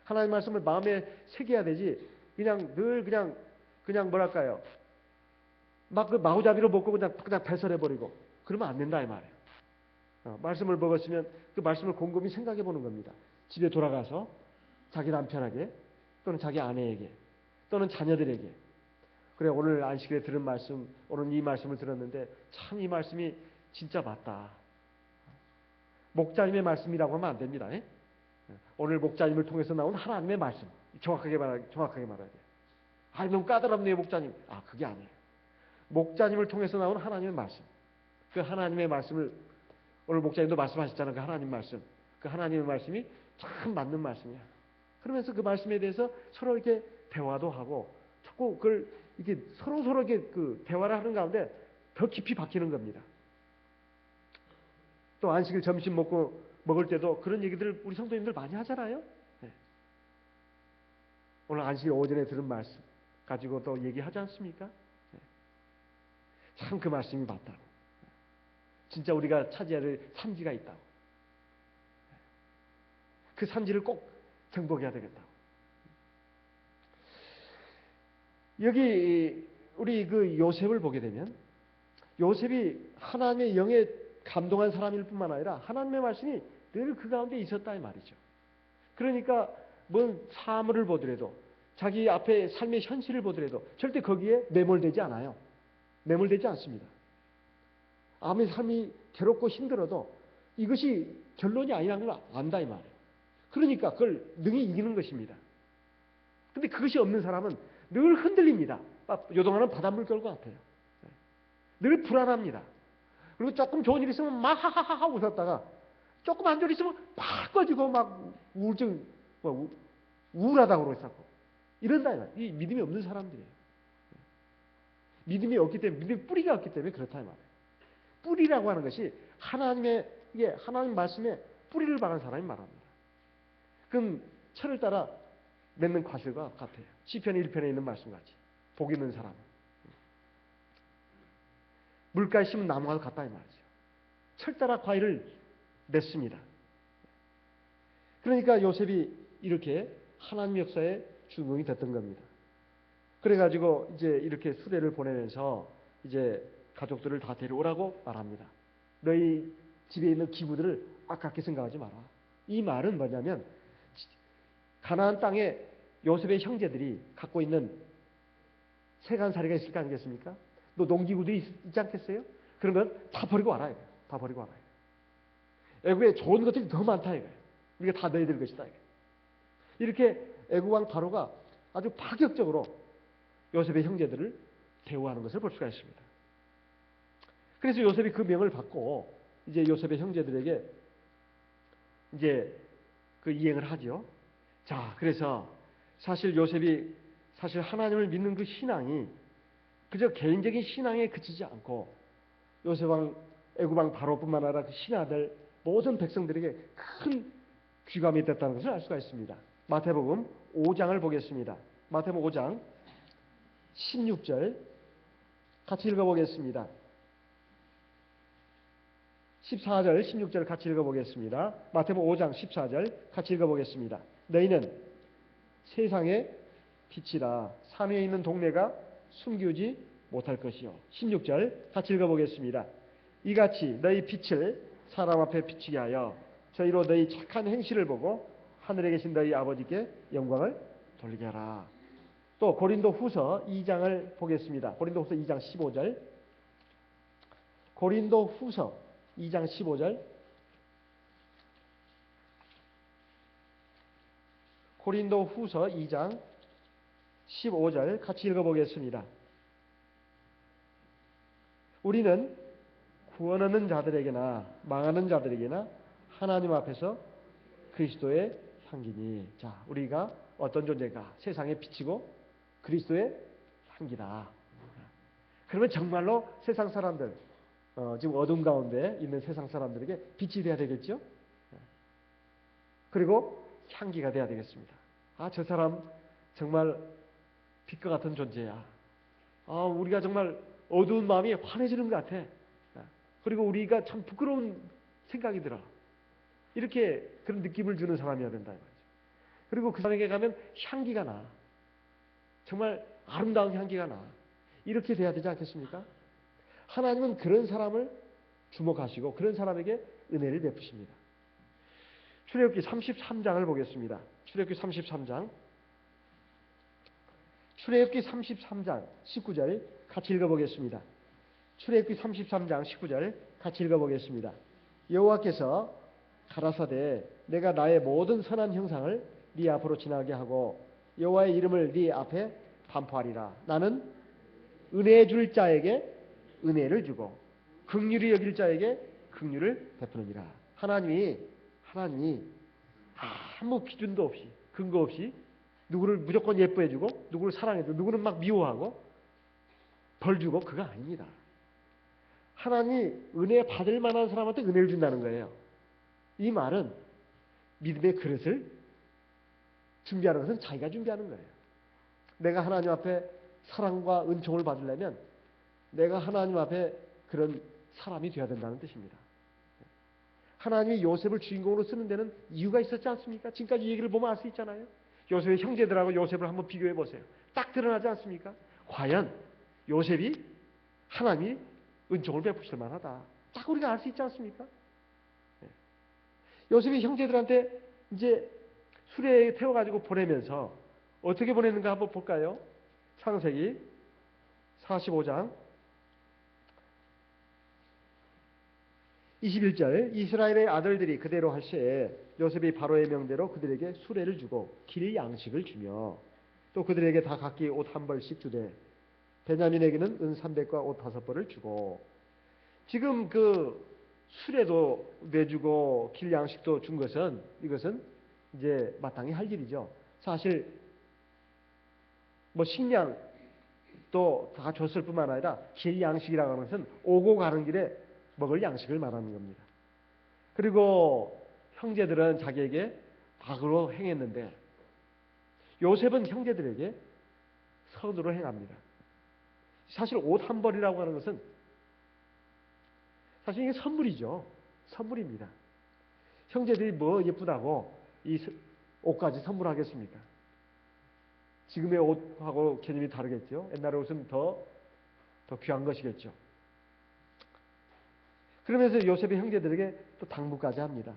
하나님의 말씀을 마음에 새겨야 되지 그냥 늘 그냥 뭐랄까요? 막 그 마구잡이로 먹고 그냥 배설해버리고 그러면 안 된다 이 말이에요. 말씀을 먹었으면 그 말씀을 곰곰이 생각해 보는 겁니다. 집에 돌아가서 자기 남편에게 또는 자기 아내에게 또는 자녀들에게, 그래 오늘 안식일에 들은 말씀, 오늘 이 말씀을 들었는데 참 이 말씀이 진짜 맞다. 목자님의 말씀이라고 하면 안 됩니다. 예? 오늘 목자님을 통해서 나온 하나님의 말씀. 정확하게 말해야 돼요. 너무 까다롭네요, 목자님. 그게 아니에요. 목자님을 통해서 나온 하나님의 말씀. 그 하나님의 말씀을 오늘 목자님도 말씀하셨잖아요. 그 하나님 말씀. 그 하나님의 말씀이 참 맞는 말씀이야. 그러면서 그 말씀에 대해서 서로 이렇게 대화도 하고 자꾸 그걸 이렇게 서로 이렇게 그 대화를 하는 가운데 더 깊이 박히는 겁니다. 또 안식일 점심 먹을 때도 그런 얘기들을 우리 성도님들 많이 하잖아요. 네. 오늘 안식일 오전에 들은 말씀 가지고 또 얘기하지 않습니까? 네. 참 그 말씀이 맞다고. 진짜 우리가 차지해야 될 산지가 있다고. 그 산지를 꼭 정복해야 되겠다고. 여기 우리 그 요셉을 보게 되면 요셉이 하나님의 영에 감동한 사람일 뿐만 아니라 하나님의 말씀이 늘 그 가운데 있었다 이 말이죠. 그러니까 뭔 사물을 보더라도 자기 앞에 삶의 현실을 보더라도 절대 거기에 매몰되지 않아요. 매몰되지 않습니다. 아무리 삶이 괴롭고 힘들어도 이것이 결론이 아니라는 걸 안다 이 말이에요. 그러니까 그걸 능히 이기는 것입니다. 근데 그것이 없는 사람은 늘 흔들립니다. 요동하는 바닷물 결과 같아요. 늘 불안합니다. 그리고 조금 좋은 일 있으면 막 하하하하 웃었다가 조금 안 좋은 일 있으면 팍 꺼지고 막 우울하다고 그러고 이런다. 이 믿음이 없는 사람들이에요. 믿음이 없기 때문에, 믿음의 뿌리가 없기 때문에 그렇다 이 말이에요. 뿌리라고 하는 것이 하나님 말씀에 뿌리를 박은 사람이 말합니다. 그럼 철을 따라 맺는 과실과 같아요. 시편 1편에 있는 말씀같이 복 있는 사람. 물가에 심은 나무와 같다 이 말이죠. 철 따라 과일을 맺습니다. 그러니까 요셉이 이렇게 하나님 역사의 주인공이 됐던 겁니다. 그래가지고 이제 이렇게 수레를 보내면서 이제 가족들을 다 데려오라고 말합니다. 너희 집에 있는 기부들을 아깝게 생각하지 마라. 이 말은 뭐냐면 가나안 땅에 요셉의 형제들이 갖고 있는 세간살이가 있을 거 아니겠습니까? 또 농기구들이 있지 않겠어요? 그런 건 다 버리고 와라. 다 버리고 와라. 애굽에 좋은 것들이 더 많다. 우리가 다 너희들 것이다. 이렇게 애굽 왕 바로가 아주 파격적으로 요셉의 형제들을 대우하는 것을 볼 수가 있습니다. 그래서 요셉이 그 명을 받고 이제 요셉의 형제들에게 이제 그 이행을 하죠. 자, 그래서 사실 요셉이 사실 하나님을 믿는 그 신앙이 그저 개인적인 신앙에 그치지 않고 요셉 왕 애굽 왕 바로뿐만 아니라 그 신하들 모든 백성들에게 큰 귀감이 됐다는 것을 알 수가 있습니다. 마태복음 5장을 보겠습니다. 마태복음 5장 16절 같이 읽어보겠습니다. 14절, 16절 같이 읽어보겠습니다. 마태복음 5장 14절 같이 읽어보겠습니다. 너희는 세상의 빛이라 산 위에 있는 동네가 숨기지 못할 것이요. 16절 같이 읽어보겠습니다. 이같이 너희 빛을 사람 앞에 비치게 하여 저희로 너희 착한 행실을 보고 하늘에 계신 너희 아버지께 영광을 돌리게 하라. 또 고린도 후서 2장을 보겠습니다. 고린도 후서 2장 15절. 고린도 후서 2장 15절. 고린도 후서 2장 15절 같이 읽어보겠습니다. 우리는 구원 얻는 자들에게나 망하는 자들에게나 하나님 앞에서 그리스도의 향기니. 자, 우리가 어떤 존재가 세상에 비치고 그리스도의 향기다. 그러면 정말로 세상 사람들, 지금 어둠 가운데 있는 세상 사람들에게 빛이 돼야 되겠죠? 그리고 향기가 돼야 되겠습니다. 저 사람 정말 빛과 같은 존재야. 우리가 정말 어두운 마음이 환해지는 것 같아. 그리고 우리가 참 부끄러운 생각이 들어. 이렇게 그런 느낌을 주는 사람이어야 된다. 그리고 그 사람에게 가면 향기가 나. 정말 아름다운 향기가 나. 이렇게 돼야 되지 않겠습니까? 하나님은 그런 사람을 주목하시고 그런 사람에게 은혜를 베푸십니다. 출애굽기 33장을 보겠습니다. 출애굽기 33장. 출애굽기 33장 19절 같이 읽어보겠습니다. 출애굽기 33장 19절 같이 읽어보겠습니다. 여호와께서 가라사대 내가 나의 모든 선한 형상을 네 앞으로 지나게 하고 여호와의 이름을 네 앞에 반포하리라. 나는 은혜 줄 자에게 은혜를 주고 긍휼히 여길 자에게 긍휼을 베푸느니라. 하나님이 아무 기준도 없이 근거 없이 누구를 무조건 예뻐해주고 누구를 사랑해주고 누구는 막 미워하고 벌 주고 그거 아닙니다. 하나님이 은혜 받을 만한 사람한테 은혜를 준다는 거예요. 이 말은 믿음의 그릇을 준비하는 것은 자기가 준비하는 거예요. 내가 하나님 앞에 사랑과 은총을 받으려면 내가 하나님 앞에 그런 사람이 되어야 된다는 뜻입니다. 하나님이 요셉을 주인공으로 쓰는 데는 이유가 있었지 않습니까? 지금까지 얘기를 보면 알 수 있잖아요. 요셉의 형제들하고 요셉을 한번 비교해 보세요. 딱 드러나지 않습니까? 과연 요셉이 하나님이 은총을 베푸실 만하다. 딱 우리가 알 수 있지 않습니까? 요셉이 형제들한테 이제 수레에 태워가지고 보내면서 어떻게 보냈는가 한번 볼까요? 창세기 45장 21절 이스라엘의 아들들이 그대로 할 시에 요셉이 바로의 명대로 그들에게 수레를 주고 길 양식을 주며 또 그들에게 다 각기 옷 한 벌씩 주되 베냐민에게는 은 300과 옷 5벌을 주고 지금 그 수레도 내주고 길 양식도 준 것은 이것은 이제 마땅히 할 일이죠. 사실 뭐 식량도 다 줬을 뿐만 아니라 길 양식이라고 하는 것은 오고 가는 길에 먹을 양식을 말하는 겁니다. 그리고 형제들은 자기에게 악으로 행했는데 요셉은 형제들에게 선으로 행합니다. 사실 옷 한 벌이라고 하는 것은 사실 이게 선물이죠. 선물입니다. 형제들이 뭐 예쁘다고 이 옷까지 선물하겠습니까? 지금의 옷하고 개념이 다르겠죠. 옛날의 옷은 더 귀한 것이겠죠. 그러면서 요셉의 형제들에게 또 당부까지 합니다.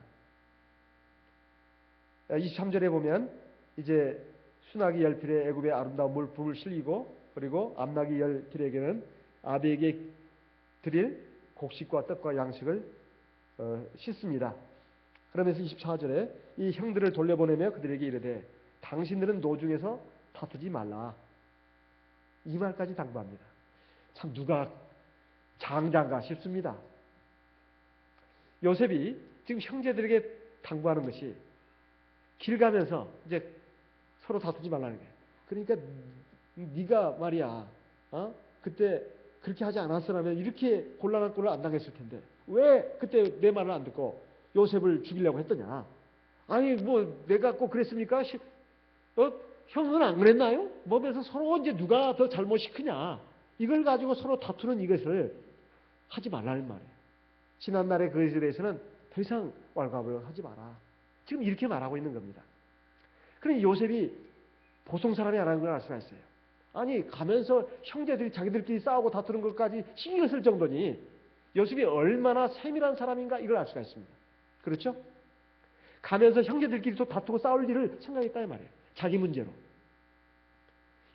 23절에 보면 이제 순하기 열필에 애굽의 아름다운 물품을 실리고 그리고 암나기 열필에게는 아비에게 드릴 곡식과 떡과 양식을 씻습니다. 그러면서 24절에 이 형들을 돌려보내며 그들에게 이르되 당신들은 노중에서 다투지 말라. 이 말까지 당부합니다. 참 누가 장자인가 싶습니다. 요셉이 지금 형제들에게 당부하는 것이 길 가면서 이제 서로 다투지 말라는 거예요. 그러니까 네가 말이야, 그때 그렇게 하지 않았으면 이렇게 곤란한 꼴을 안 당했을 텐데 왜 그때 내 말을 안 듣고 요셉을 죽이려고 했더냐? 아니 뭐 내가 꼭 그랬습니까? 형은 안 그랬나요? 뭐면서 서로 이제 누가 더 잘못이 크냐? 이걸 가지고 서로 다투는 이것을 하지 말라는 말이에요. 지난날의 그것에 대해서는 더 이상 왈가왈부를 하지 마라. 지금 이렇게 말하고 있는 겁니다. 그러니 요셉이 보통 사람이 안 하는 걸 알 수가 있어요. 아니 가면서 형제들이 자기들끼리 싸우고 다투는 것까지 신경 쓸 정도니 요셉이 얼마나 세밀한 사람인가 이걸 알 수가 있습니다. 그렇죠? 가면서 형제들끼리 또 다투고 싸울 일을 생각했다 이 말이에요. 자기 문제로.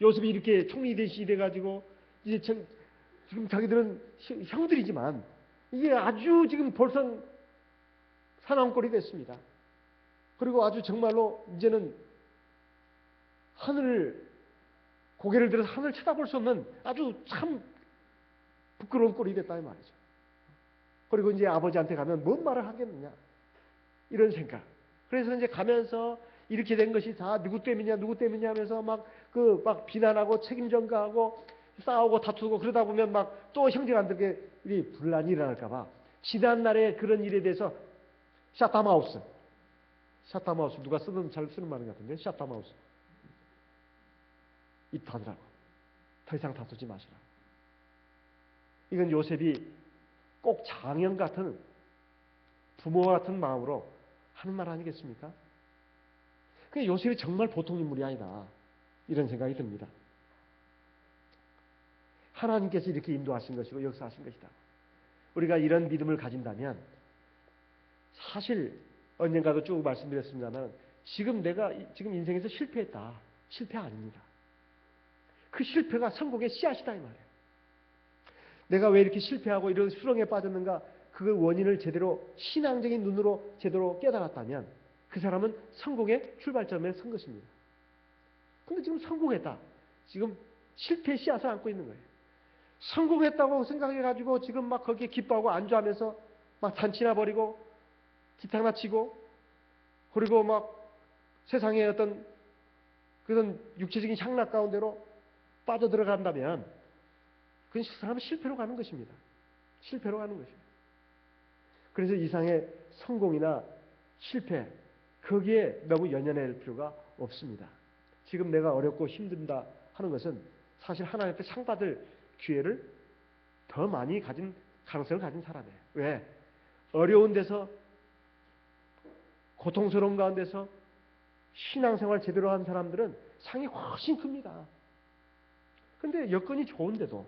요셉이 이렇게 총리대시 돼가지고 이제 지금 자기들은 형들이지만 이게 아주 지금 벌써 사나운 꼴이 됐습니다. 그리고 아주 정말로 이제는 고개를 들어서 하늘을 쳐다볼 수 없는 아주 참 부끄러운 꼴이 됐다 이 말이죠. 그리고 이제 아버지한테 가면 뭔 말을 하겠느냐 이런 생각. 그래서 이제 가면서 이렇게 된 것이 다 누구 때문이냐 하면서 막 비난하고 책임 전가하고 싸우고 다투고 그러다 보면 막 또 형제간들에게 분란이 일어날까봐 지난날의 그런 일에 대해서 샷다마우스 누가 잘 쓰는 말 같은데 샷다마우스 입 닫으라고 더 이상 다투지 마시라. 이건 요셉이 꼭 장형 같은 부모와 같은 마음으로 하는 말 아니겠습니까? 그 요셉이 정말 보통 인물이 아니다 이런 생각이 듭니다. 하나님께서 이렇게 인도하신 것이고 역사하신 것이다. 우리가 이런 믿음을 가진다면 사실 언젠가도 쭉 말씀드렸습니다만 지금 인생에서 실패했다. 실패 아닙니다. 그 실패가 성공의 씨앗이다 이 말이에요. 내가 왜 이렇게 실패하고 이런 수렁에 빠졌는가? 그 원인을 제대로 신앙적인 눈으로 제대로 깨달았다면 그 사람은 성공의 출발점에 선 것입니다. 근데 지금 성공했다. 지금 실패의 씨앗을 안고 있는 거예요. 성공했다고 생각해가지고 지금 막 거기에 기뻐하고 안주하면서 막 잔치나 벌이고 기타나 치고 그리고 막 세상의 어떤 그런 육체적인 향락 가운데로 빠져들어간다면 그건 그 사람은 실패로 가는 것입니다. 실패로 가는 것입니다. 그래서 이상의 성공이나 실패 거기에 너무 연연할 필요가 없습니다. 지금 내가 어렵고 힘든다 하는 것은 사실 하나님 앞에 상 받을 기회를 더 많이 가진 가능성을 가진 사람이에요. 왜? 어려운 데서 고통스러운 가운데서 신앙생활 제대로 한 사람들은 상이 훨씬 큽니다. 그런데 여건이 좋은데도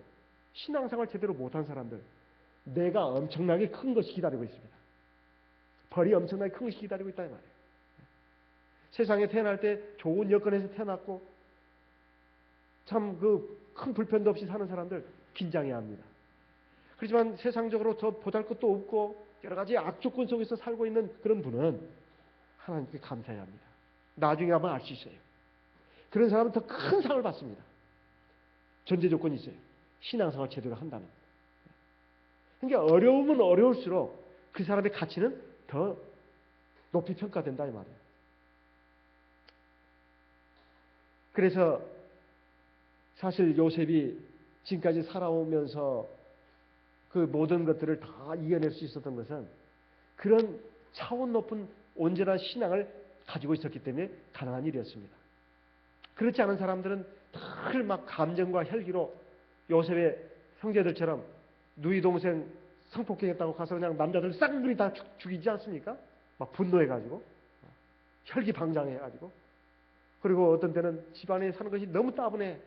신앙생활 제대로 못한 사람들 내가 엄청나게 큰 것이 기다리고 있습니다. 벌이 엄청나게 큰 것이 기다리고 있다 이 말이에요. 세상에 태어날 때 좋은 여건에서 태어났고 참 그 큰 불편도 없이 사는 사람들 긴장해야 합니다. 그렇지만 세상적으로 더 보잘것도 없고 여러 가지 악조건 속에서 살고 있는 그런 분은 하나님께 감사해야 합니다. 나중에 한번 알 수 있어요. 그런 사람은 더 큰 상을 받습니다. 전제 조건이 있어요. 신앙생활 제대로 한다면. 그러니까 어려우면 어려울수록 그 사람의 가치는 더 높이 평가된다 이 말이에요. 그래서 사실 요셉이 지금까지 살아오면서 그 모든 것들을 다 이겨낼 수 있었던 것은 그런 차원 높은 온전한 신앙을 가지고 있었기 때문에 가능한 일이었습니다. 그렇지 않은 사람들은 늘 막 감정과 혈기로 요셉의 형제들처럼 누이 동생 성폭행했다고 가서 그냥 남자들 쌍둥이 다 죽이지 않습니까? 막 분노해가지고 혈기방장해가지고 그리고 어떤 때는 집안에 사는 것이 너무 따분해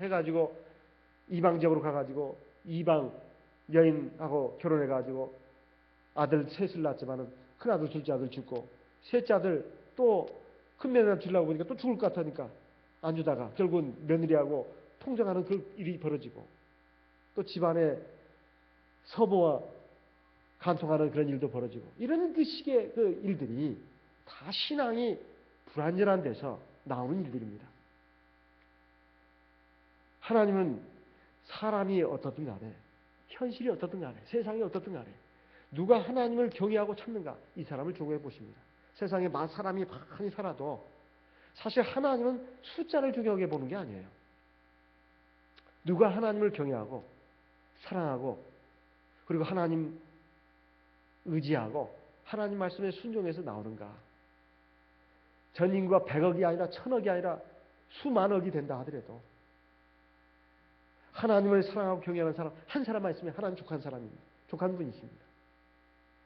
해가지고 이방적으로 가가지고 이방 여인하고 결혼해가지고 아들 셋을 낳았지만은 큰아들 둘째 아들 죽고 셋째 아들 또 큰 며느리 주려고 보니까 또 죽을 것 같으니까 안 주다가 결국은 며느리하고 통정하는 그 일이 벌어지고 또 집안에 서보와 간통하는 그런 일도 벌어지고 이런 그 식의 그 일들이 다 신앙이 불완전한 데서 나오는 일들입니다. 하나님은 사람이 어떻든 간에 현실이 어떻든 간에 세상이 어떻든 간에 누가 하나님을 경외하고 찾는가 이 사람을 중요해 보십니다. 세상에 사람이 많이 살아도 사실 하나님은 숫자를 중요하게 보는 게 아니에요. 누가 하나님을 경외하고 사랑하고 그리고 하나님 의지하고 하나님 말씀에 순종해서 나오는가. 전 인구가 100억이 아니라 1000억이 아니라 수만억이 된다 하더라도 하나님을 사랑하고 경외하는 사람 한 사람만 있으면 하나님 족한 사람입니다. 족한 분이십니다.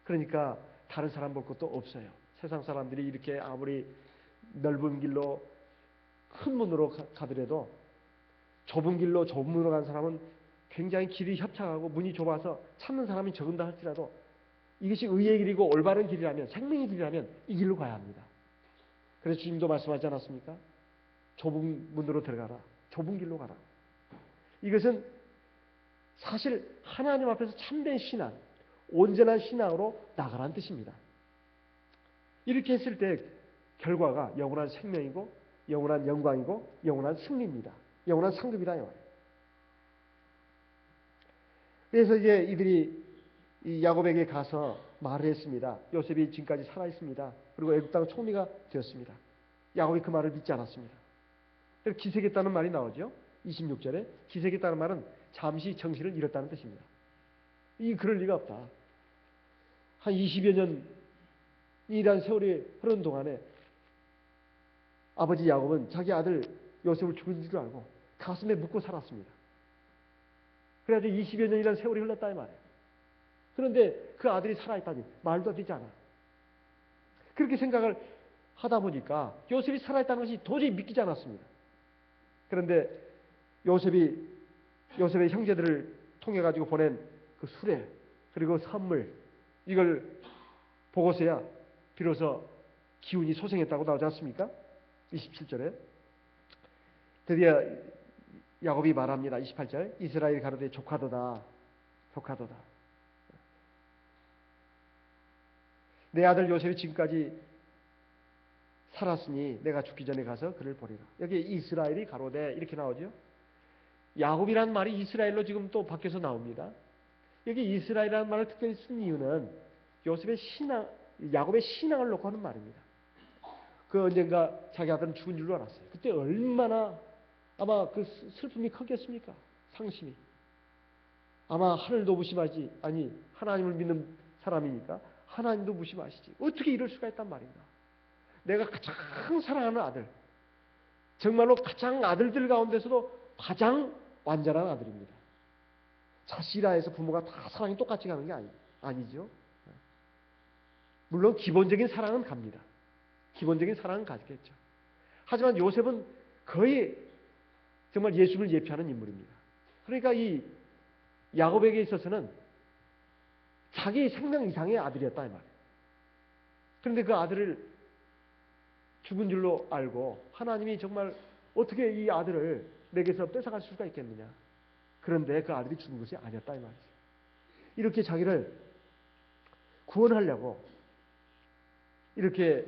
그러니까 다른 사람 볼 것도 없어요. 세상 사람들이 이렇게 아무리 넓은 길로 큰 문으로 가더라도 좁은 길로 좁은 문으로 간 사람은 굉장히 길이 협착하고 문이 좁아서 찾는 사람이 적은다 할지라도 이것이 의의 길이고 올바른 길이라면 생명의 길이라면 이 길로 가야 합니다. 그래서 주님도 말씀하지 않았습니까? 좁은 문으로 들어가라. 좁은 길로 가라. 이것은 사실 하나님 앞에서 참된 신앙, 온전한 신앙으로 나가라는 뜻입니다. 이렇게 했을 때 결과가 영원한 생명이고 영원한 영광이고 영원한 승리입니다. 영원한 상급이다. 그래서 이제 이들이 이 야곱에게 가서 말을 했습니다. 요셉이 지금까지 살아 있습니다. 그리고 애굽 땅 총리가 되었습니다. 야곱이 그 말을 믿지 않았습니다. 기색했다는 말이 나오죠. 26절에 기색했다는 말은 잠시 정신을 잃었다는 뜻입니다. 그럴 리가 없다. 한 20여 년이라는 세월이 흐르는 동안에 아버지 야곱은 자기 아들 요셉을 죽은 줄 알고 가슴에 묻고 살았습니다. 그래가지고 20여 년이라는 세월이 흘렀다 이 말이에요. 그런데 그 아들이 살아있다니 말도 되지 않아. 그렇게 생각을 하다 보니까 요셉이 살아있다는 것이 도저히 믿기지 않았습니다. 그런데 요셉의 형제들을 통해 가지고 보낸 그 수레 그리고 선물 이걸 보고서야 비로소 기운이 소생했다고 나오지 않습니까? 27절에 드디어 야곱이 말합니다. 28절 이스라엘 가로되 조카도다. 내 아들 요셉이 지금까지 살았으니 내가 죽기 전에 가서 그를 보리라. 여기 이스라엘이 가로되 이렇게 나오죠. 야곱이라는 말이 이스라엘로 지금 또 바뀌어서 나옵니다. 여기 이스라엘이라는 말을 특별히 쓴 이유는 요셉의 신앙, 야곱의 신앙을 놓고 하는 말입니다. 그 언젠가 자기 아들은 죽은 줄로 알았어요. 그때 얼마나 아마 그 슬픔이 컸겠습니까? 상심이. 아마 하늘도 무심하지, 아니 하나님을 믿는 사람이니까 하나님도 무심하시지. 어떻게 이럴 수가 있단 말인가? 내가 가장 사랑하는 아들, 정말로 가장 아들들 가운데서도 가장 완전한 아들입니다. 자식이라 해서 부모가 다 사랑이 똑같이 가는 게 아니죠. 물론 기본적인 사랑은 갑니다. 기본적인 사랑은 가겠죠. 하지만 요셉은 거의 정말 예수를 예표하는 인물입니다. 그러니까 이 야곱에게 있어서는 자기 생명 이상의 아들이었다 이 말이에요. 그런데 그 아들을 죽은 줄로 알고 하나님이 정말 어떻게 이 아들을 내게서 뺏어갈 수가 있겠느냐. 그런데 그 아들이 죽은 것이 아니었다 이 말이죠. 이렇게 자기를 구원하려고 이렇게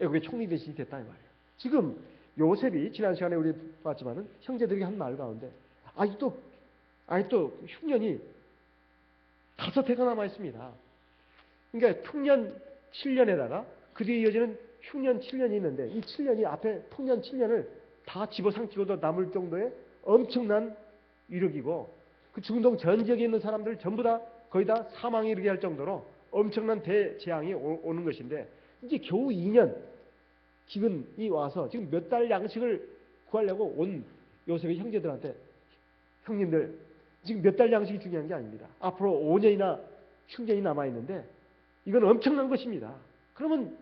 애국의 총리 대신이 됐다 이 말이에요. 지금 요셉이 지난 시간에 우리 봤지만은 형제들이 한 말 가운데 아직도 흉년이 5해가 남아 있습니다. 그러니까 풍년 7년에다가 그 뒤에 이어지는 흉년 7년이 있는데 이 7년이 앞에 풍년 7년을 다 집어삼키고도 남을 정도의 엄청난 위력이고 그 중동 전 지역에 있는 사람들 전부 다 거의 다 사망에 이르게 할 정도로 엄청난 대재앙이 오는 것인데 이제 겨우 2년 기근이 와서 지금 몇 달 양식을 구하려고 온 요셉의 형제들한테 형님들 지금 몇 달 양식이 중요한 게 아닙니다. 앞으로 5년이나 흉년이 남아있는데 이건 엄청난 것입니다. 그러면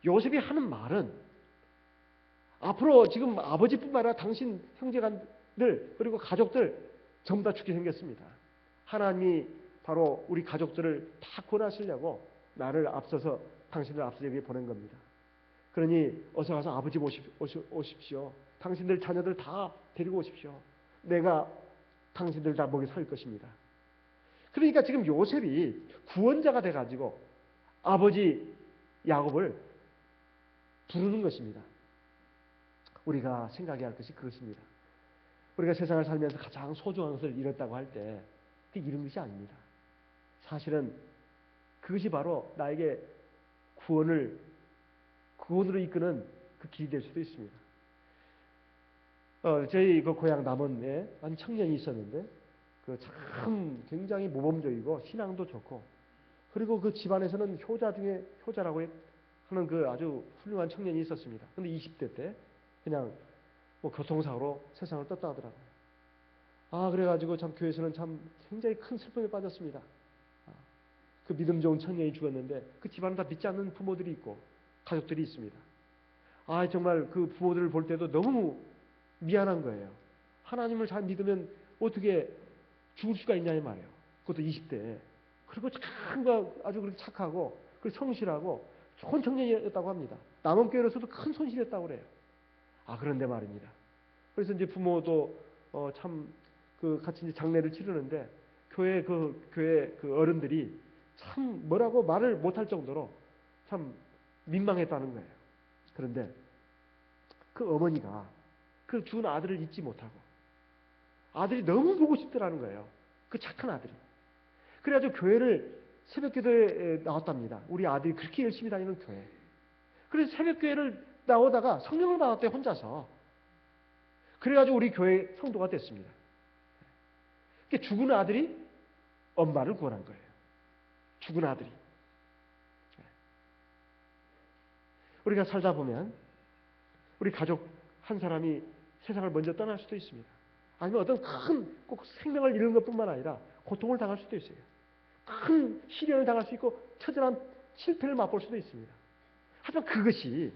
요셉이 하는 말은 앞으로 지금 아버지뿐만 아니라 당신 형제간들 그리고 가족들 전부 다 죽게 생겼습니다. 하나님이 바로 우리 가족들을 다 구원하시려고 나를 앞서서 당신들 앞서서 여기 보낸 겁니다. 그러니 어서 가서 아버지 오십시오. 당신들 자녀들 다 데리고 오십시오. 내가 당신들 다 먹여 살 것입니다. 그러니까 지금 요셉이 구원자가 돼가지고 아버지 야곱을 부르는 것입니다. 우리가 생각해야 할 것이 그것입니다. 우리가 세상을 살면서 가장 소중한 것을 잃었다고 할 때 그게 잃은 것이 아닙니다. 사실은 그것이 바로 나에게 구원으로 이끄는 그 길이 될 수도 있습니다. 저희 그 고향 남원에 한 청년이 있었는데 그 참 굉장히 모범적이고 신앙도 좋고 그리고 그 집안에서는 효자 중에 효자라고 하는 그 아주 훌륭한 청년이 있었습니다. 근데 20대 때 그냥 뭐 교통사고로 세상을 떴다 하더라고요. 그래가지고 참 교회에서는 참 굉장히 큰 슬픔에 빠졌습니다. 그 믿음 좋은 청년이 죽었는데 그 집안은 다 믿지 않는 부모들이 있고 가족들이 있습니다. 정말 그 부모들을 볼 때도 너무 미안한 거예요. 하나님을 잘 믿으면 어떻게 죽을 수가 있냐는 말이에요. 그것도 20대에. 그리고 아주 그렇게 착하고 그리고 성실하고 좋은 청년이었다고 합니다. 남원교회로서도 큰 손실이었다고 그래요. 그런데 말입니다. 그래서 이제 부모도 참 그 같이 이제 장례를 치르는데 교회 그 어른들이 참 뭐라고 말을 못할 정도로 참 민망했다는 거예요. 그런데 그 어머니가 그 죽은 아들을 잊지 못하고 아들이 너무 보고 싶더라는 거예요. 그 착한 아들이. 그래가지고 교회를 새벽기도에 나왔답니다. 우리 아들이 그렇게 열심히 다니는 교회. 그래서 새벽교회를 나오다가 성령을 받았대 혼자서. 그래가지고 우리 교회 성도가 됐습니다. 그러니까 죽은 아들이 엄마를 구원한 거예요. 죽은 아들이. 우리가 살다 보면 우리 가족 한 사람이 세상을 먼저 떠날 수도 있습니다. 아니면 어떤 꼭 생명을 잃는 것뿐만 아니라 고통을 당할 수도 있어요. 큰 시련을 당할 수 있고 처절한 실패를 맛볼 수도 있습니다. 하지만 그것이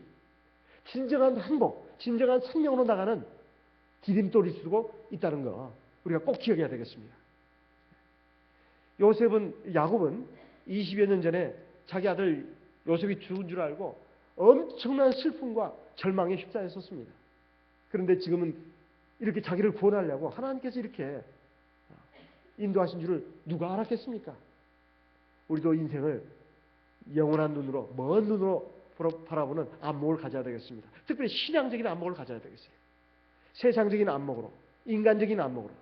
진정한 행복, 진정한 생명으로 나가는 디딤돌일 수도 있다는 거 우리가 꼭 기억해야 되겠습니다. 야곱은 20여 년 전에 자기 아들 요셉이 죽은 줄 알고 엄청난 슬픔과 절망에 휩싸였었습니다. 그런데 지금은 이렇게 자기를 구원하려고 하나님께서 이렇게 인도하신 줄을 누가 알았겠습니까? 우리도 인생을 영원한 눈으로, 먼 눈으로 바라보는 안목을 가져야 되겠습니다. 특별히 신앙적인 안목을 가져야 되겠어요. 세상적인 안목으로, 인간적인 안목으로,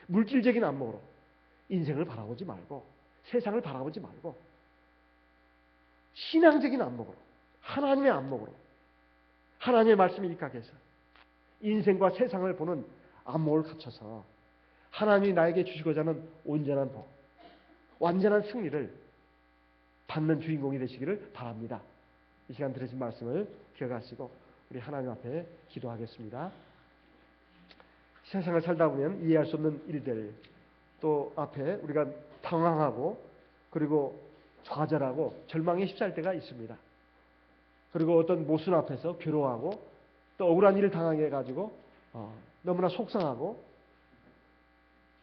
물질적인 안목으로 인생을 바라보지 말고, 세상을 바라보지 말고, 신앙적인 안목으로, 하나님의 안목으로, 하나님의 말씀에 입각해서 인생과 세상을 보는 안목을 갖춰서 하나님이 나에게 주시고자 하는 온전한 복, 완전한 승리를 받는 주인공이 되시기를 바랍니다. 이 시간 들으신 말씀을 기억하시고 우리 하나님 앞에 기도하겠습니다. 세상을 살다 보면 이해할 수 없는 일들, 또 앞에 우리가 당황하고 그리고 좌절하고 절망에 휩싸일 때가 있습니다. 그리고 어떤 모순 앞에서 괴로워하고 또 억울한 일을 당해가지고 너무나 속상하고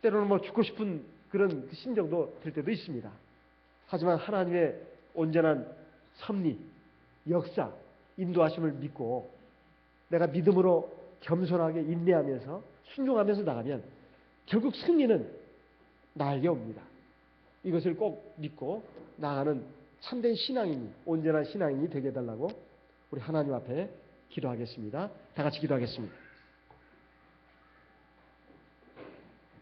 때로는 뭐 죽고 싶은 그런 심정도 들 때도 있습니다. 하지만 하나님의 온전한 섭리, 역사, 인도하심을 믿고 내가 믿음으로 겸손하게 인내하면서 순종하면서 나가면 결국 승리는 나에게 옵니다. 이것을 꼭 믿고 나가는 참된 신앙인이, 온전한 신앙인이 되게 해달라고 우리 하나님 앞에 기도하겠습니다. 다 같이 기도하겠습니다.